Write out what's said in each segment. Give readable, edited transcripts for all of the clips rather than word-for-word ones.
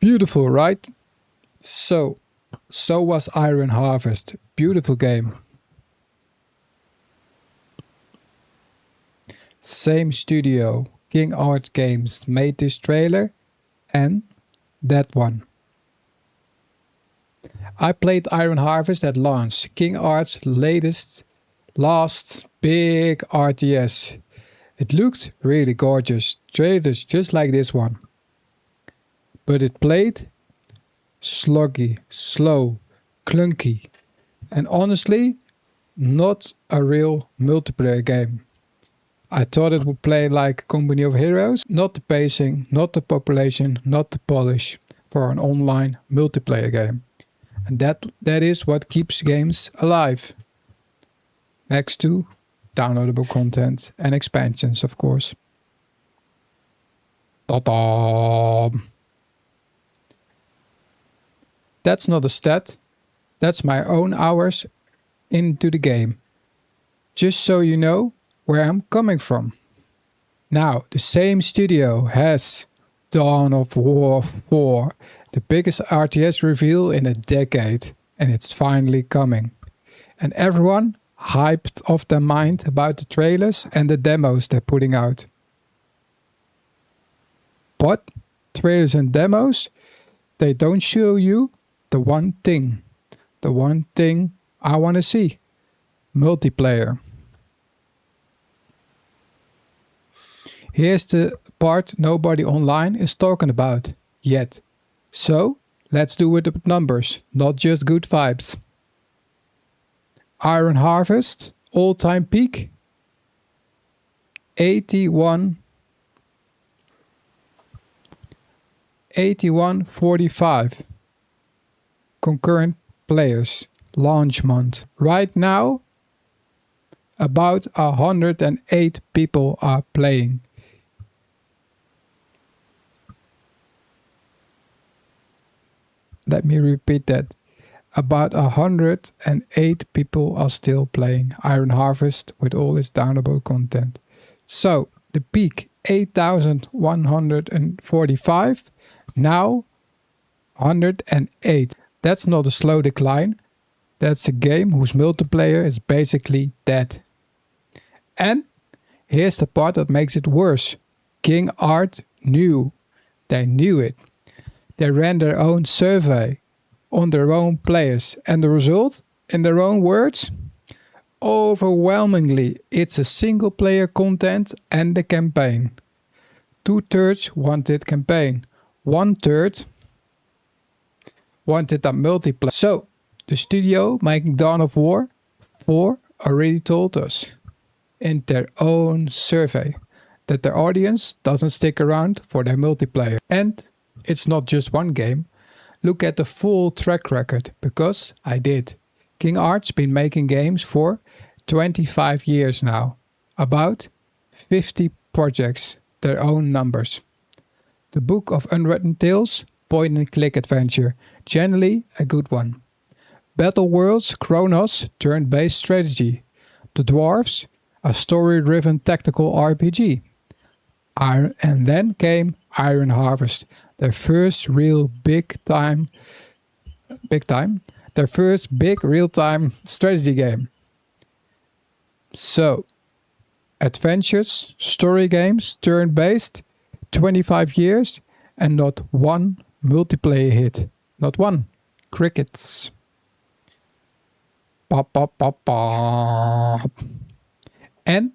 Beautiful, right? So was Iron Harvest. Beautiful game. Same studio, King Art Games, made this trailer and that one. I played Iron Harvest at launch, King Art's last big RTS. It looked really gorgeous, trailers just like this one. But it played sluggy, slow, clunky, and honestly, not a real multiplayer game. I thought it would play like a company of heroes, not the pacing, not the population, not the polish for an online multiplayer game. And that is what keeps games alive. Next to downloadable content and expansions, of course. Ta-da! That's not a stat. That's my own hours into the game. Just so you know where I'm coming from. Now, the same studio has Dawn of War 4, the biggest RTS reveal in a decade, and it's finally coming. And everyone hyped off their mind about the trailers and the demos they're putting out. But trailers and demos, they don't show you the one thing I want to see: multiplayer. Here's the part nobody online is talking about yet. So let's do it with numbers, not just good vibes. Iron Harvest, all-time peak, 8145 concurrent players, launch month. Right now, about 108 people are playing. Let me repeat that. About 108 people are still playing Iron Harvest with all its downloadable content. So the peak 8145, now 108. That's not a slow decline. That's a game whose multiplayer is basically dead. And here's the part that makes it worse. King Art knew. They knew it. They ran their own survey on their own players, and the result, in their own words, overwhelmingly it's a single player content and the campaign. 2/3 wanted campaign, 1/3 wanted a multiplayer. So the studio making Dawn of War 4 already told us in their own survey that their audience doesn't stick around for their multiplayer. And it's not just one game. Look at the full track record, because I did. King Art's been making games for 25 years now. About 50 projects, their own numbers. The Book of Unwritten Tales, point and click adventure, generally a good one. Battle Worlds, Chronos, turn-based strategy. The Dwarfs, a story-driven tactical RPG. And then came Iron Harvest, their first real their first big real-time strategy game. So, adventures, story games, turn-based, 25 years, and not one multiplayer hit. Not one. Crickets. Pop, pop, pop, pop. And,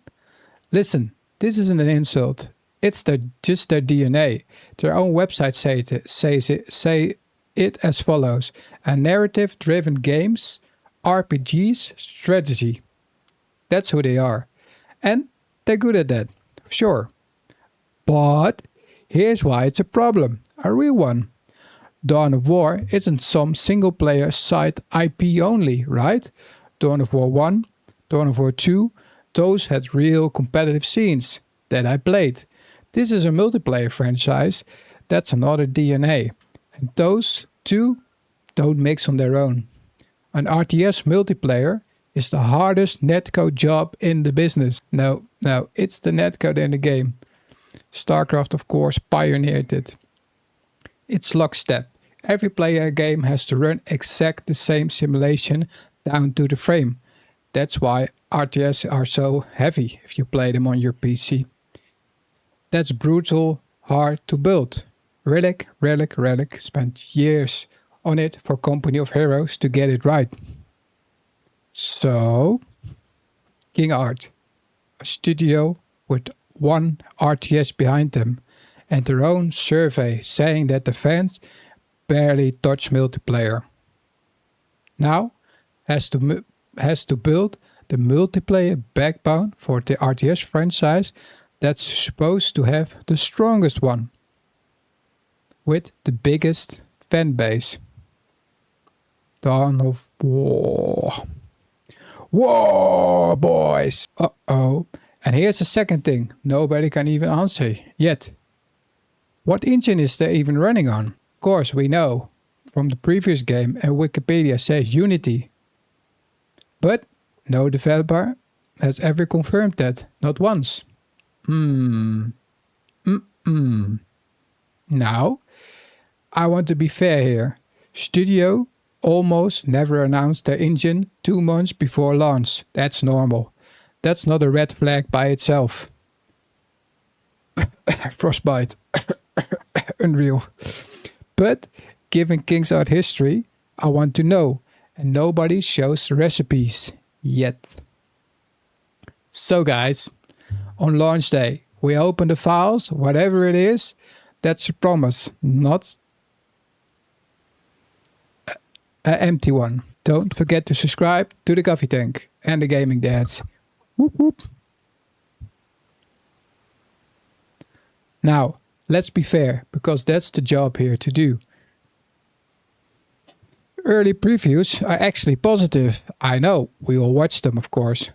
listen, this isn't an insult. It's just their DNA. Their own website say it as follows: a narrative-driven games, RPGs, strategy. That's who they are. And they're good at that, sure. But here's why it's a problem, a real one. Dawn of War isn't some single-player side IP only, right? Dawn of War 1, Dawn of War 2, those had real competitive scenes that I played. This is a multiplayer franchise. That's another DNA. And those two don't mix on their own. An RTS multiplayer is the hardest netcode job in the business. No, it's the netcode in the game. StarCraft, of course, pioneered it. It's lockstep. Every player game has to run exact the same simulation down to the frame. That's why RTS are so heavy if you play them on your PC. That's brutal, hard to build. Relic spent years on it for Company of Heroes to get it right. So, King Art, a studio with one RTS behind them, and their own survey saying that the fans barely touch multiplayer. Now has to build the multiplayer backbone for the RTS franchise that's supposed to have the strongest one with the biggest fan base. Dawn of War. War, boys! Uh-oh. And here's the second thing nobody can even answer yet. What engine is they even running on? Of course, we know from the previous game, and Wikipedia says Unity. But no developer has ever confirmed that, not once. Now, I want to be fair here. Studio almost never announced their engine 2 months before launch. That's normal. That's not a red flag by itself. Frostbite. Unreal. But given King's Art history, I want to know. And nobody shows the recipes yet. So guys, on launch day, we open the files, whatever it is, that's a promise, not an empty one. Don't forget to subscribe to the Coffee Tank and the Gaming Dads. Whoop whoop. Now, let's be fair, because that's the job here to do. Early previews are actually positive. I know, we all watched them, of course.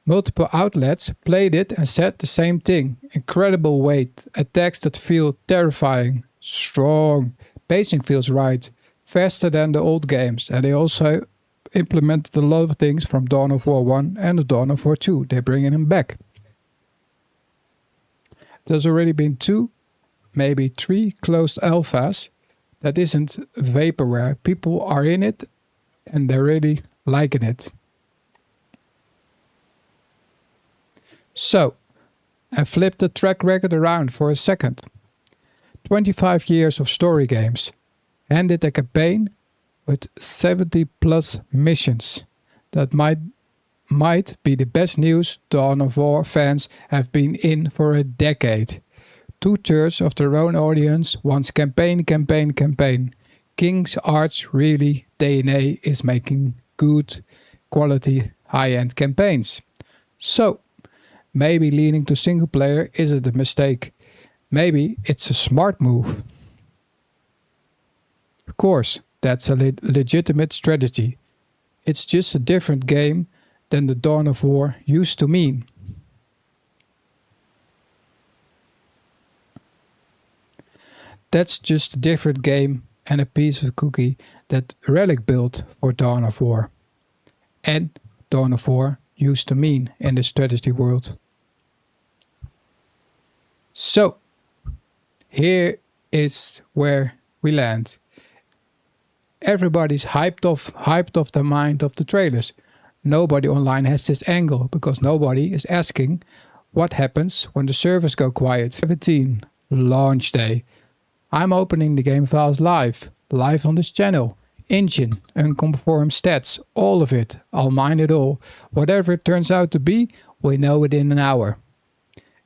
Multiple outlets played it and said the same thing. Incredible weight, attacks that feel terrifying, strong, pacing feels right, faster than the old games, and they also implemented a lot of things from Dawn of War 1 and the Dawn of War 2. They're bringing them back. There's already been 2, maybe 3 closed alphas. That isn't vaporware. People are in it and they're really liking it. So, I flipped the track record around for a second. 25 years of story games. Handed a campaign with 70 plus missions. That might be the best news Dawn of War fans have been in for a decade. 2/3 of their own audience wants campaign. King's Art's really DNA is making good quality high-end campaigns. So, maybe leaning to single player isn't a mistake. Maybe it's a smart move. Of course, that's a legitimate strategy. It's just a different game than the Dawn of War used to mean. That's just a different game and a piece of cookie that Relic built for Dawn of War. And Dawn of War used to mean in the strategy world. So, here is where we land. Everybody's hyped off the mind of the trailers. Nobody online has this angle because nobody is asking what happens when the servers go quiet. 17, launch day. I'm opening the game files live on this channel. Engine, unconfirmed stats, all of it. I'll mine it all. Whatever it turns out to be, we know it in an hour.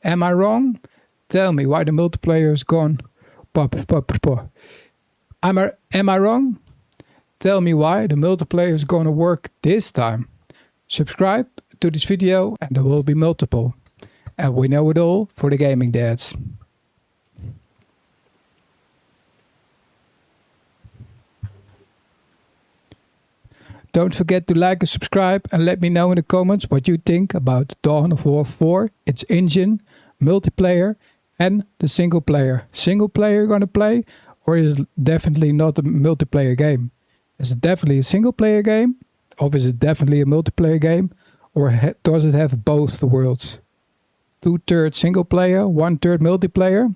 Am I wrong? Tell me why the multiplayer is gone. Am I wrong? Tell me why the multiplayer is gonna work this time. Subscribe to this video and there will be multiple. And we know it all for the Gaming Dads. Don't forget to like and subscribe and let me know in the comments what you think about Dawn of War 4, its engine, multiplayer and the single player. Single player gonna play, or is it definitely not a multiplayer game? Is it definitely a single player game, or is it definitely a multiplayer game, or does it have both the worlds? 2/3 single player, 1/3 multiplayer?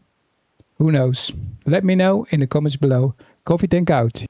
Who knows? Let me know in the comments below. Coffee tank out.